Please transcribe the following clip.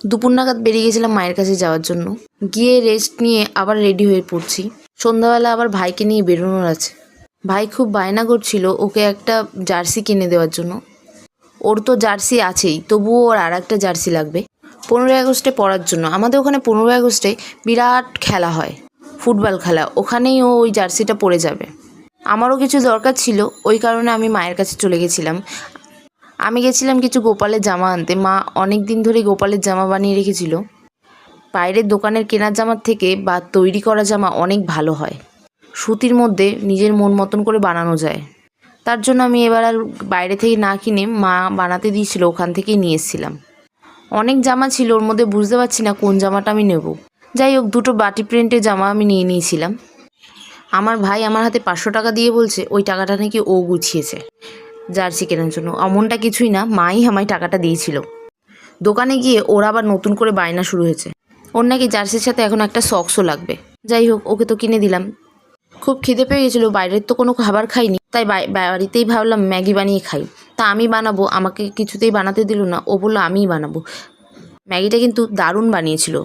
দুপুর নাগাদ বেরিয়ে গেছিলাম মায়ের কাছে যাওয়ার জন্য। গিয়ে রেস্ট নিয়ে আবার রেডি হয়ে পড়ছি। সন্ধ্যাবেলা আবার ভাইকে নিয়ে বেরোনোর আছে। ভাই খুব বায়না করছিল ওকে একটা জার্সি কিনে দেওয়ার জন্য। ওর তো জার্সি আছেই, তবুও ওর আর একটা জার্সি লাগবে 15ই আগস্টে পরার জন্য। আমাদের ওখানে 15ই আগস্টে বিরাট খেলা হয়, ফুটবল খেলা, ওখানেই ও ওই জার্সিটা পরে যাবে। আমারও কিছু দরকার ছিল, ওই কারণে আমি মায়ের কাছে চলে গেছিলাম। আমি গেছিলাম কিছু গোপালের জামা আনতে। মা অনেক দিন ধরেই গোপালের জামা বানিয়ে রেখেছিল। বাইরের দোকানের কেনার জামার থেকে বা তৈরি করা জামা অনেক ভালো হয়, সুতির মধ্যে নিজের মন মতন করে বানানো যায়। তার জন্য আমি এবার আর বাইরে থেকে না কিনে মা বানাতে দিয়েছিল, ওখান থেকেই নিয়ে এসেছিলাম। অনেক জামা ছিল ওর মধ্যে, বুঝতে পারছি না কোন জামাটা আমি নেব। যাই হোক, দুটো বাটি প্রিন্টের জামা আমি নিয়ে নিয়েছিলাম। আমার ভাই আমার হাতে 500 টাকা দিয়ে বলছে ওই টাকাটা নাকি ও গুছিয়েছে জার্সি কেনার জন্য। এমনটা কিছুই না, মাই আমায় টাকাটা দিয়েছিল। দোকানে গিয়ে ওর আবার নতুন করে বায়না শুরু হয়েছে, ওর নাকি জার্সির সাথে এখন একটা সক্সও লাগবে। যাই হোক, ওকে তো কিনে দিলাম। খুব খিদে পেয়ে গেছিলো, বাইরের তো কোনো খাবার খাইনি, তাই বাড়িতেই ভাবলাম ম্যাগি বানিয়ে খাই। তা আমি বানাবো, আমাকে কিছুতেই বানাতে দিল না। ও বললো আমিই বানাবো। ম্যাগিটা কিন্তু দারুণ বানিয়েছিল।